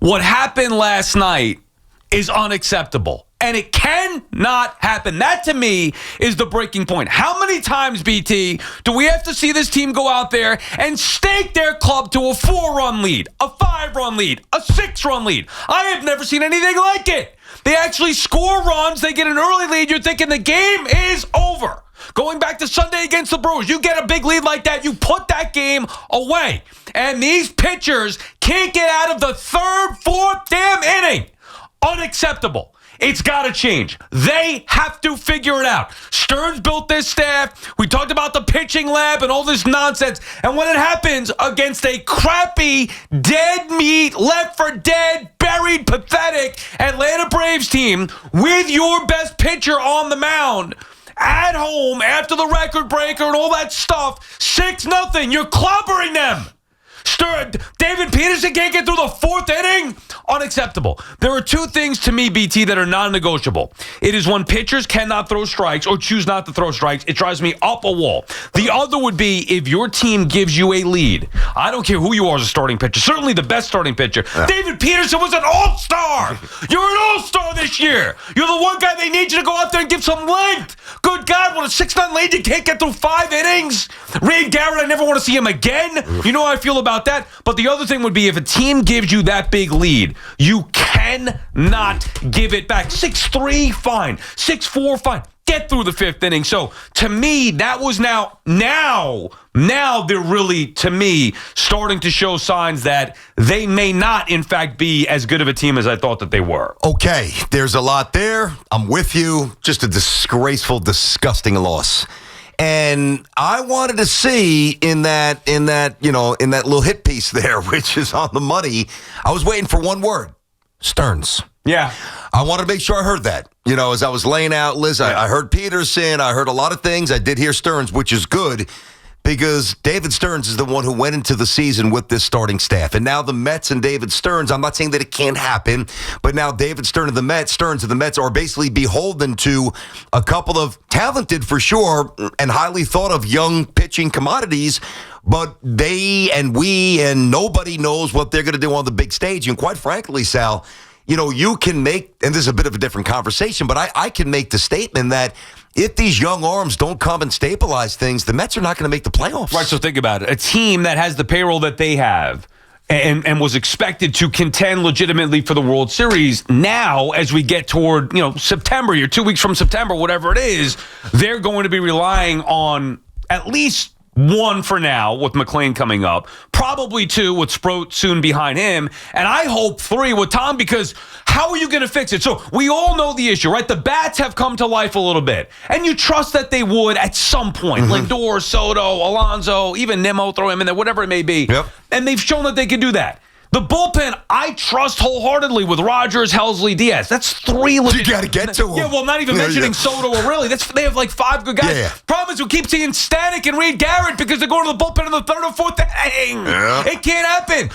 What happened last night is unacceptable. And it cannot happen. That, to me, is the breaking point. How many times, BT, do we have to see this team go out there and stake their club to a 4-run lead, a 5-run lead, a 6-run lead? I have never seen anything like it. They actually score runs. They get an early lead. You're thinking the game is over. Going back to Sunday against the Brewers, you get a big lead like that, you put that game away. And these pitchers can't get out of the third, fourth damn inning. Unacceptable. It's got to change. They have to figure it out. Stearns built this staff. We talked about the pitching lab and all this nonsense. And when it happens against a crappy, dead meat, left for dead, buried, pathetic Atlanta Braves team with your best pitcher on the mound at home after the record breaker and all that stuff, 6-0, you're clobbering them. David Peterson can't get through the fourth inning? Unacceptable. There are two things to me, BT, that are non-negotiable. It is when pitchers cannot throw strikes or choose not to throw strikes. It drives me up a wall. The other would be if your team gives you a lead. I don't care who you are as a starting pitcher. Certainly the best starting pitcher. Yeah. David Peterson was an all-star. You're an all-star this year. You're the one guy they need you to go out there and give some length. Good God, when a 6-0 lead, you can't get through 5 innings. Reed Garrett, I never want to see him again. You know how I feel about that. But the other thing would be if a team gives you that big lead, you cannot give it back. 6-3, fine. 6-4, fine. Get through the fifth inning. So to me, that was now they're really, to me, starting to show signs that they may not, in fact, be as good of a team as I thought that they were. Okay, there's a lot there. I'm with you. Just a disgraceful, disgusting loss. And I wanted to see in that little hit piece there, which is on the money, I was waiting for one word: Stearns. Yeah. I wanted to make sure I heard that. As I was laying out, Liz, I heard Peterson. I heard a lot of things. I did hear Stearns, which is good because David Stearns is the one who went into the season with this starting staff. And now the Mets and David Stearns, I'm not saying that it can't happen, but now David Stearns and the Mets are basically beholden to a couple of talented, for sure, and highly thought of young pitching commodities. But they and we and nobody knows what they're going to do on the big stage. And quite frankly, Sal, you can make, and this is a bit of a different conversation, but I can make the statement that if these young arms don't come and stabilize things, the Mets are not going to make the playoffs. Right, so think about it. A team that has the payroll that they have and was expected to contend legitimately for the World Series, now as we get toward, September, you're 2 weeks from September, whatever it is, they're going to be relying on at least one for now with McLean coming up, probably 2 with Sproat soon behind him, and I hope 3 with Tom, because how are you going to fix it? So we all know the issue, right? The bats have come to life a little bit, and you trust that they would at some point. Lindor, Soto, Alonso, even Nimmo, throw him in there, whatever it may be. Yep. And they've shown that they can do that. The bullpen, I trust wholeheartedly with Rogers, Helsley, Diaz. That's 3 legit. You got to get to them. Yeah, well, not even mentioning Soto or really. They have like 5 good guys. Yeah. Problem is we keep seeing Stanek and Reed Garrett because they're going to the bullpen in the 3rd or 4th inning. Yeah. It can't happen.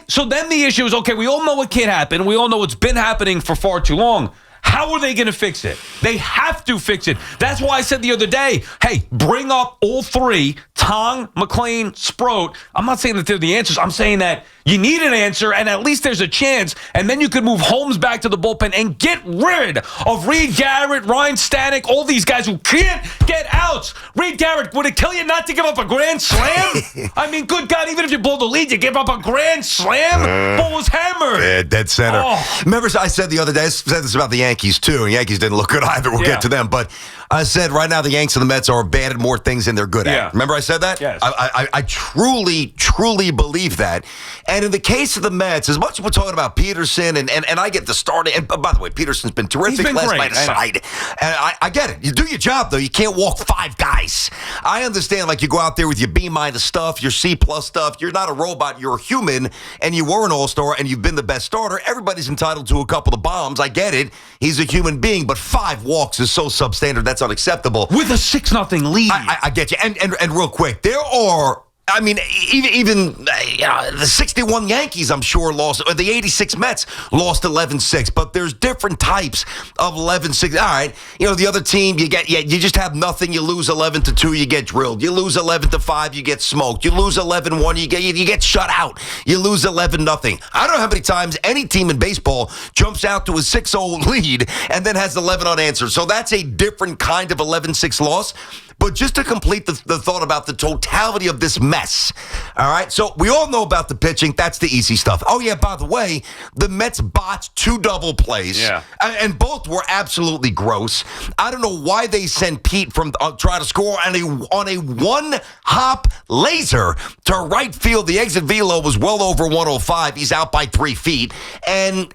So then the issue is, okay, we all know it can't happen. We all know it's been happening for far too long. How are they going to fix it? They have to fix it. That's why I said the other day, hey, bring up all 3, Tong, McLean, Sproat. I'm not saying that they're the answers. I'm saying that you need an answer, and at least there's a chance, and then you could move Holmes back to the bullpen and get rid of Reed Garrett, Ryan Stanek, all these guys who can't get outs. Reed Garrett, would it kill you not to give up a grand slam? I mean, good God, even if you blow the lead, you give up a grand slam? Ball was hammered. Yeah, dead center. Oh. Remember, I said the other day, I said this about the Yankees, too, and Yankees didn't look good either. We'll get to them, but I said right now the Yanks and the Mets are bad at more things than they're good at. Remember I said that? Yes. I truly, truly believe that. And in the case of the Mets, as much as we're talking about Peterson, and I get the start, and by the way, Peterson's been terrific last night aside. And I get it. You do your job, though. You can't walk 5 guys. I understand, like, you go out there with your B- stuff, your C+ stuff. You're not a robot. You're a human, and you were an all-star, and you've been the best starter. Everybody's entitled to a couple of bombs. I get it. He's a human being, but 5 walks is so substandard. That's unacceptable. With a 6-0 lead. I get you. And real quick, there are I mean, even the 61 Yankees, I'm sure, lost, or the 86 Mets lost 11-6. But there's different types of 11-6. All right, the other team, you just have nothing. You lose 11-2, you get drilled. You lose 11-5, you get smoked. You lose 11-1, you get shut out. You lose 11-0. I don't know how many times any team in baseball jumps out to a 6-0 lead and then has 11 unanswered. So that's a different kind of 11-6 loss. But just to complete the thought about the totality of this mess, all right? So we all know about the pitching. That's the easy stuff. Oh, yeah, by the way, the Mets botched 2 double plays. Yeah. And both were absolutely gross. I don't know why they sent Pete from try to score on a one-hop laser to right field. The exit velo was well over 105. He's out by 3 feet. And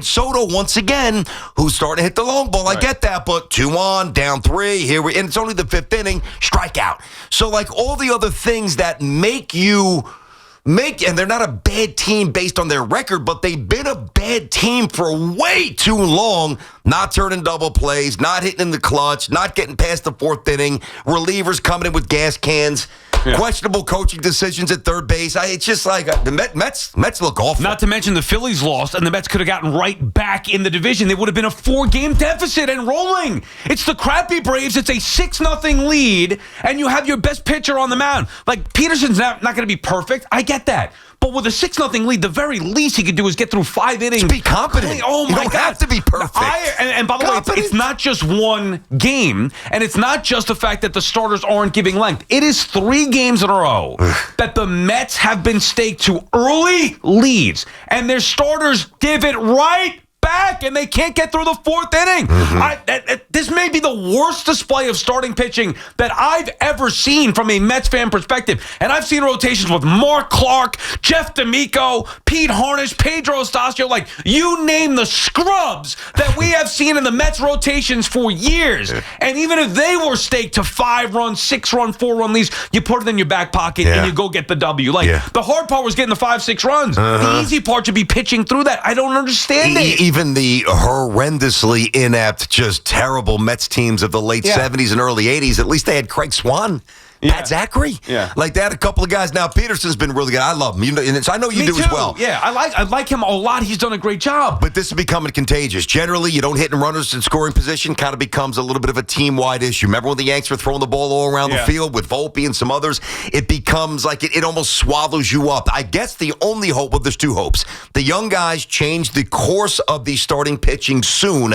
Soto, once again, who's starting to hit the long ball. Right. I get that, but 2 on, down 3. And it's only the 5th inning, strikeout. So like all the other things that and they're not a bad team based on their record, but they've been a bad team for way too long, not turning double plays, not hitting in the clutch, not getting past the 4th inning, relievers coming in with gas cans. Yeah. Questionable coaching decisions at third base. It's just like the Mets look awful. Not to mention the Phillies lost, and the Mets could have gotten right back in the division. They would have been a 4-game deficit and rolling. It's the crappy Braves. It's a 6-0 lead, and you have your best pitcher on the mound. Like, Peterson's not going to be perfect. I get that. But with a 6-0 lead, the very least he could do is get through 5 innings. Just be competent. Oh, my God. You don't have to be perfect. And by the way, it's not just one game, and it's not just the fact that the starters aren't giving length. It is 3 games in a row that the Mets have been staked to early leads, and their starters give it right back, and they can't get through the 4th inning. This may be the worst display of starting pitching that I've ever seen from a Mets fan perspective. And I've seen rotations with Mark Clark, Jeff D'Amico, Pete Harnisch, Pedro Estacio, like you name the scrubs that we have seen in the Mets rotations for years. And even if they were staked to 5-run, 6-run, 4-run leads, you put it in your back pocket and you go get the W. The hard part was getting the 5-6 runs. The easy part should be pitching through that. I don't understand it. Even the horrendously inept, just terrible Mets teams of the late 70s and early 80s, at least they had Craig Swan, Pat Zachary. Like they had a couple of guys. Now, Peterson's been really good. I love him. And I know you do as well. Yeah, I like him a lot. He's done a great job. But this is becoming contagious. Generally, you don't hit and runners in scoring position. Kind of becomes a little bit of a team-wide issue. Remember when the Yanks were throwing the ball all around the field with Volpe and some others? It becomes like it almost swallows you up. I guess the only hope, well, there's 2 hopes. The young guys change the course of the starting pitching soon,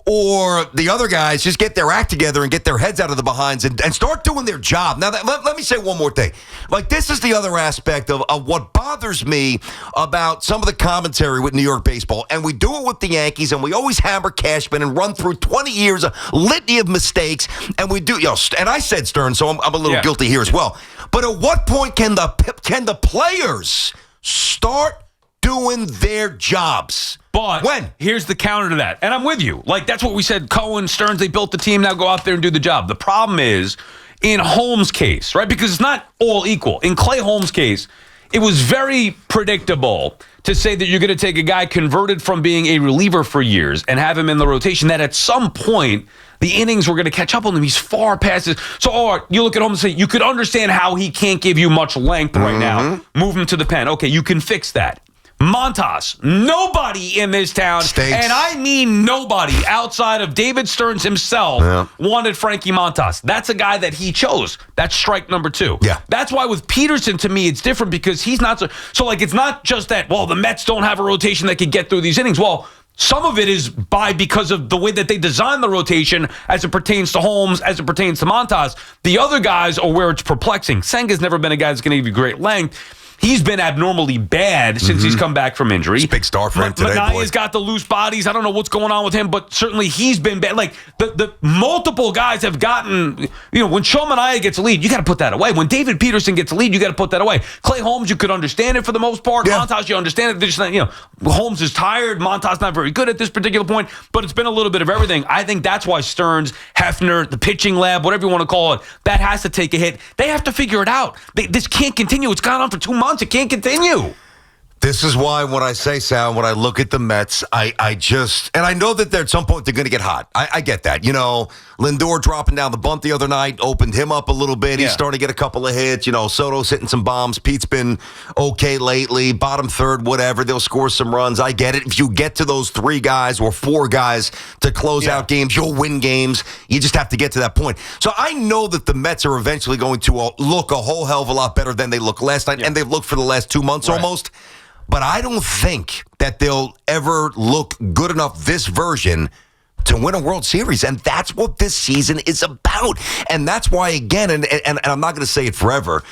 or the other guys just get their act together and get their heads out of the behinds and start doing their job. Now, let me say one more thing. Like, this is the other aspect of what bothers me about some of the commentary with New York baseball. And we do it with the Yankees, and we always hammer Cashman and run through 20 years of litany of mistakes. And we do, and I said Stearns, so I'm a little guilty here as well. But at what point can the players start doing their jobs? But when? Here's the counter to that. And I'm with you. Like, that's what we said. Cohen, Stearns, they built the team. Now go out there and do the job. The problem is, in Holmes' case, right? Because it's not all equal. In Clay Holmes' case, it was very predictable to say that you're going to take a guy converted from being a reliever for years and have him in the rotation, that at some point the innings were going to catch up on him. He's far past this. So you look at Holmes and say, you could understand how he can't give you much length right now. Move him to the pen. Okay, you can fix that. Montas, nobody in this town, Stinks. And I mean nobody outside of David Stearns himself wanted Frankie Montas. That's a guy that he chose. That's strike number 2. Yeah. That's why with Peterson, to me, it's different because he's not so like, it's not just that, well, the Mets don't have a rotation that could get through these innings. Well, some of it is because of the way that they design the rotation as it pertains to Holmes, as it pertains to Montas. The other guys are where it's perplexing. Senga's never been a guy that's going to give you great length. He's been abnormally bad since he's come back from injury. It's a big star for him today, Manaea's got the loose bodies. I don't know what's going on with him, but certainly he's been bad. Like, the multiple guys have gotten, when Sean Manaea gets a lead, you got to put that away. When David Peterson gets a lead, you got to put that away. Clay Holmes, you could understand it for the most part. Yeah. Montas, you understand it. They're just not, Holmes is tired. Montas not very good at this particular point, but it's been a little bit of everything. I think that's why Stearns, Hefner, the pitching lab, whatever you want to call it, that has to take a hit. They have to figure it out. This can't continue. It's gone on for 2 months. It can't continue. This is why when I say, Sal, when I look at the Mets, I just, and I know that at some point they're going to get hot. I get that. Lindor dropping down the bunt the other night opened him up a little bit. He's starting to get a couple of hits. Soto's hitting some bombs. Pete's been okay lately. Bottom third, whatever. They'll score some runs. I get it. If you get to those 3 guys or 4 guys to close out games, you'll win games. You just have to get to that point. So I know that the Mets are eventually going to look a whole hell of a lot better than they looked last night, and they've looked for the last 2 months almost. But I don't think that they'll ever look good enough this version to win a World Series. And that's what this season is about. And that's why, again, and I'm not going to say it forever,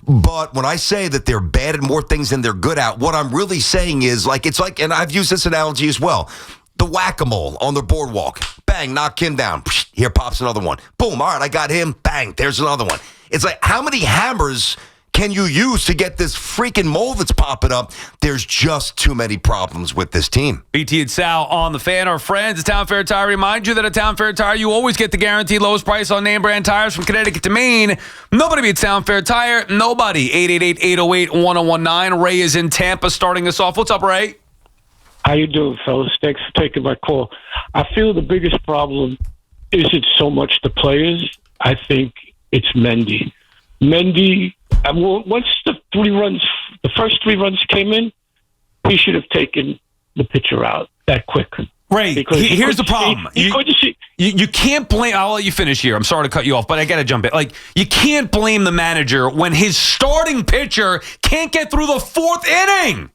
but when I say that they're bad at more things than they're good at, what I'm really saying is, it's like, and I've used this analogy as well, the whack-a-mole on the boardwalk. Bang, knock him down. Here pops another one. Boom, all right, I got him. Bang, there's another one. It's like, how many hammers can you use to get this freaking mole that's popping up? There's just too many problems with this team. BT and Sal on the Fan, our friends at Town Fair Tire. Remind you that at Town Fair Tire, you always get the guaranteed lowest price on name brand tires from Connecticut to Maine. Nobody beats Town Fair Tire. Nobody. 888-808-1019. Ray is in Tampa starting us off. What's up, Ray? How you doing, fellas? Thanks for taking my call. I feel the biggest problem isn't so much the players. I think it's Mendy. Once the first 3 runs came in, he should have taken the pitcher out that quick. Ray, here's the problem. You can't blame. I'll let you finish here. I'm sorry to cut you off, but I got to jump in. You can't blame the manager when his starting pitcher can't get through the 4th inning.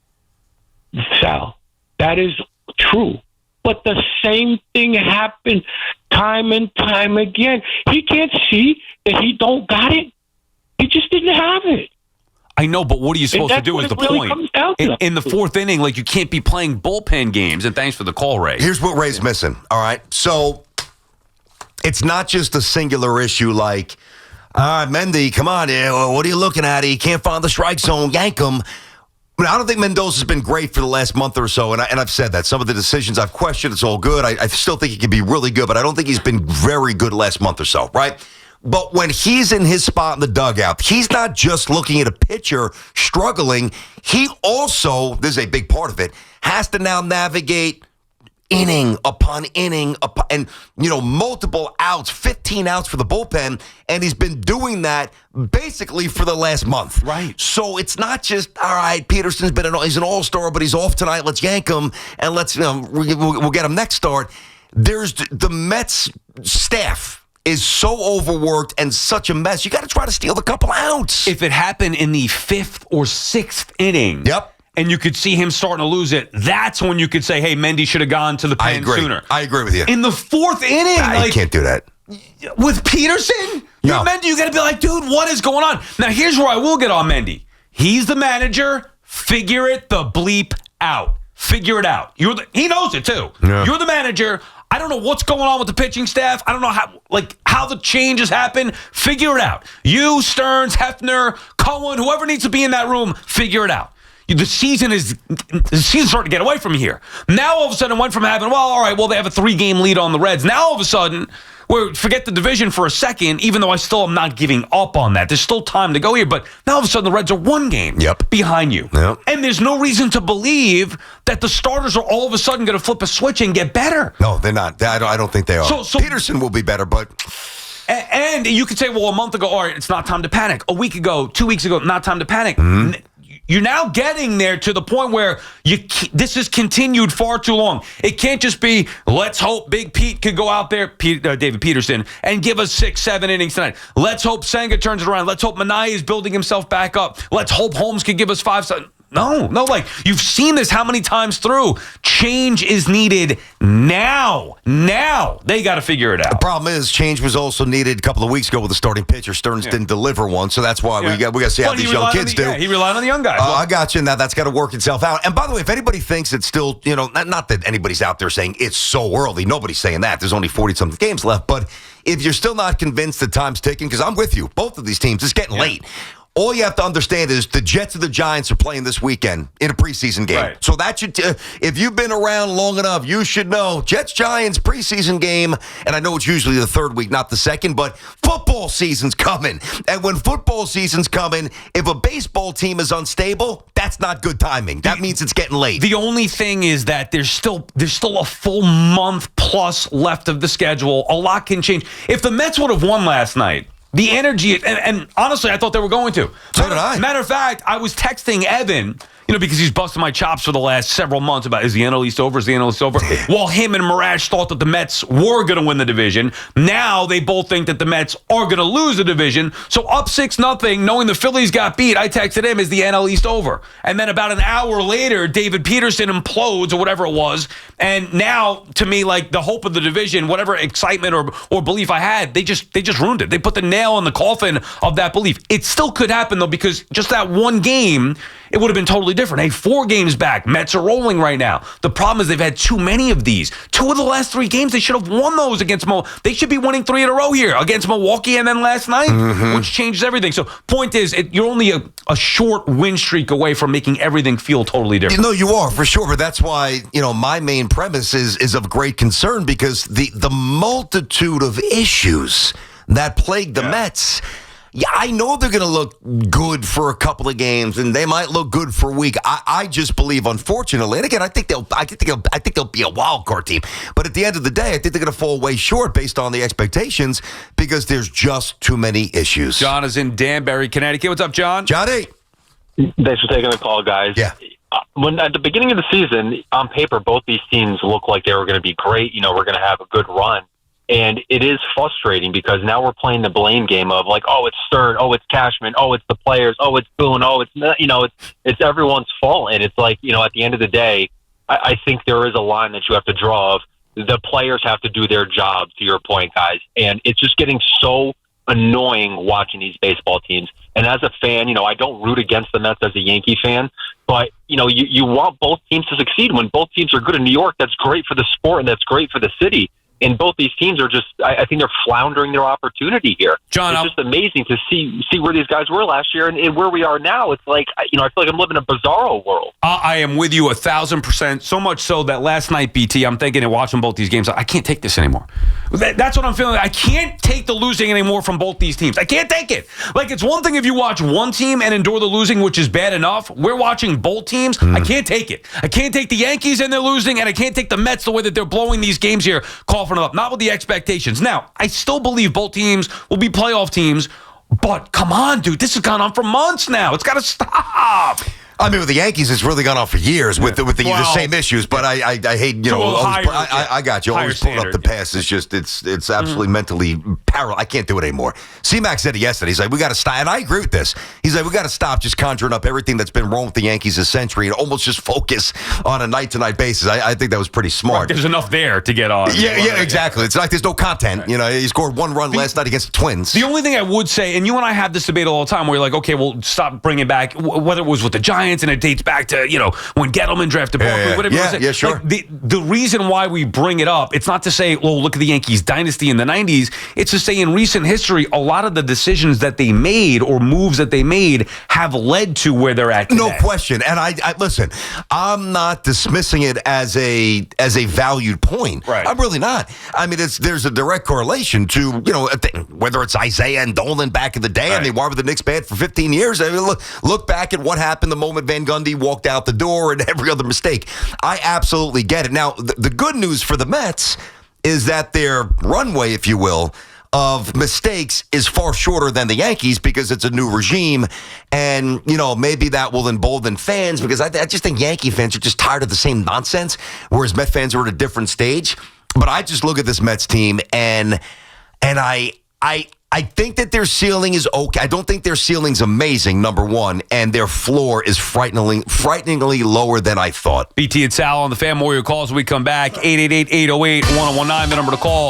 Sal, that is true. But the same thing happened time and time again. He can't see that he don't got it. He just didn't have it. I know, but what are you supposed to do is the point. In the 4th inning, you can't be playing bullpen games. And thanks for the call, Ray. Here's what Ray's missing, all right? So it's not just a singular issue like, Mendy, come on, what are you looking at? He can't find the strike zone, yank him. I don't think Mendoza's been great for the last month or so, and I've said that. Some of the decisions I've questioned, it's all good. I still think he can be really good, but I don't think he's been very good last month or so, right? But when he's in his spot in the dugout, he's not just looking at a pitcher struggling. He also, this is a big part of it, has to now navigate inning upon inning, and multiple outs, 15 outs for the bullpen, and he's been doing that basically for the last month. Right. So it's not just, all right, Peterson's he's an all-star, but he's off tonight. Let's yank him, and we'll get him next start. There's the Mets staff is so overworked and such a mess. You got to try to steal the couple outs. If it happened in the 5th or 6th inning, and you could see him starting to lose it, that's when you could say, hey, Mendy should have gone to the pen sooner. I agree with you. In the 4th inning, I can't do that. With Peterson, Mendy, you got to be like, dude, what is going on? Now, here's where I will get on Mendy. He's the manager. Figure it the bleep out. Figure it out. He knows it too. Yeah. You're the manager. I don't know what's going on with the pitching staff. I don't know how the changes happen. Figure it out. You, Stearns, Hefner, Cohen, whoever needs to be in that room, figure it out. The season's starting to get away from here. Now all of a sudden it went from having, they have a 3-game lead on the Reds. Now all of a sudden, forget the division for a second, even though I still am not giving up on that. There's still time to go here, but now all of a sudden the Reds are 1 game behind you. Yep. And there's no reason to believe that the starters are all of a sudden going to flip a switch and get better. No, they're not. I don't think they are. So Peterson will be better, but... And you could say, a month ago, all right, it's not time to panic. A week ago, 2 weeks ago, not time to panic. Mm-hmm. You're now getting there to the point where this has continued far too long. It can't just be, let's hope Big Pete could go out there, David Peterson, and give us 6-7 innings tonight. Let's hope Senga turns it around. Let's hope Minaya is building himself back up. Let's hope Holmes could give us 5-7. No, you've seen this how many times through. Change is needed now. Now they got to figure it out. The problem is change was also needed a couple of weeks ago with the starting pitcher. Stearns didn't deliver one, so that's why we got to see how these young kids do. Yeah, he relied on the young guys. I got you, and that's got to work itself out. And by the way, if anybody thinks it's still, not that anybody's out there saying it's so early. Nobody's saying that. There's only 40-something games left. But if you're still not convinced that time's ticking, because I'm with you, both of these teams, it's getting late. all you have to understand is the Jets and the Giants are playing this weekend in a preseason game. Right. So that should, if you've been around long enough, you should know Jets-Giants preseason game, and I know it's usually the third week, not the second, but football season's coming. And when football season's coming, if a baseball team is unstable, that's not good timing. That means it's getting late. The only thing is that there's still a full month plus left of the schedule. A lot can change. If the Mets would have won last night, the energy, and honestly, I thought they were going to. So did I. Matter of fact, I was texting Evan, because he's busting my chops for the last several months about, is the NL East over? Is the NL East over? Well, him and Marash thought that the Mets were going to win the division. Now they both think that the Mets are going to lose the division. So up 6-0, knowing the Phillies got beat, I texted him, is the NL East over? And then about an hour later, David Peterson implodes or whatever it was. And now, to me, like the hope of the division, whatever excitement or belief I had, they just ruined it. They put the nail in the coffin of that belief. It still could happen, though, because just that one game, it would have been totally different. Hey, 4 games back. Mets are rolling right now. The problem is they've had too many of these. 2 of the last 3 games, they should have won those against They should be winning 3 in a row here against Milwaukee and then last night, which changes everything. So point is, you're only a short win streak away from making everything feel totally different. No, you are, for sure. But that's why, my main premise is of great concern because the multitude of issues that plague the Mets. Yeah, I know they're going to look good for a couple of games, and they might look good for a week. I just believe, unfortunately, and again, I think they'll be a wild card team. But at the end of the day, I think they're going to fall way short based on the expectations because there's just too many issues. John is in Danbury, Connecticut. What's up, John? Johnny. Thanks for taking the call, guys. Yeah. When at the beginning of the season, on paper, both these teams look like they were going to be great. We're going to have a good run. And it is frustrating because now we're playing the blame game of like, oh, it's Stern, oh, it's Cashman, oh, it's the players, oh, it's Boone, oh, it's everyone's fault. And it's like, at the end of the day, I think there is a line that you have to draw of the players have to do their job, to your point, guys. And it's just getting so annoying watching these baseball teams. And as a fan, I don't root against the Mets as a Yankee fan, but, you want both teams to succeed. When both teams are good in New York, that's great for the sport and that's great for the city. And both these teams are just, I think they're floundering their opportunity here. John, it's just amazing to see where these guys were last year and where we are now. It's like, I feel like I'm living in a bizarro world. I am with you 1,000%. So much so that last night, BT, I'm thinking and watching both these games, I can't take this anymore. That's what I'm feeling. I can't take the losing anymore from both these teams. I can't take it. Like, it's one thing if you watch one team and endure the losing, which is bad enough. We're watching both teams. I can't take it. I can't take the Yankees and they're losing, and I can't take the Mets the way that they're blowing these games here, coughing up. Not with the expectations. Now, I still believe both teams will be playoff teams, but come on, dude. This has gone on for months now. It's got to stop. I mean, with the Yankees, it's really gone on for years with the same issues. But I hate, I got you. Always pulling up the pass is just, it's absolutely mentally parallel. I can't do it anymore. C-Mac said it yesterday. He's like, we got to stop. And I agree with this. He's like, we got to stop just conjuring up everything that's been wrong with the Yankees this century and almost just focus on a night-to-night basis. I think that was pretty smart. Right, there's enough there to get on. Yeah, exactly. It's like there's no content. Right. He scored 1 run last night against the Twins. The only thing I would say, and you and I have this debate all the time, where you're like, okay, well, stop bringing back, whether it was with the Giants and it dates back to, when Gettleman drafted Barkley, whatever. Yeah, sure. Like the reason why we bring it up, it's not to say, well, look at the Yankees dynasty in the 90s. It's to say in recent history, a lot of the decisions that they made or moves that they made have led to where they're at today. No question. And I listen, I'm not dismissing it as a valued point. Right. I'm really not. I mean, there's a direct correlation to, whether it's Isaiah and Dolan back in the day. Right. I mean, why were the Knicks bad for 15 years? I mean, look back at what happened the moment Van Gundy walked out the door and every other mistake. I absolutely get it. Now, the good news for the Mets is that their runway, if you will, of mistakes is far shorter than the Yankees because it's a new regime. And, maybe that will embolden fans because I just think Yankee fans are just tired of the same nonsense, whereas Met fans are at a different stage. But I just look at this Mets team and I think that their ceiling is okay. I don't think their ceiling's amazing, number one, and their floor is frighteningly lower than I thought. BT and Sal on the Fan Warrior calls when we come back. 888-808-1019, the number to call.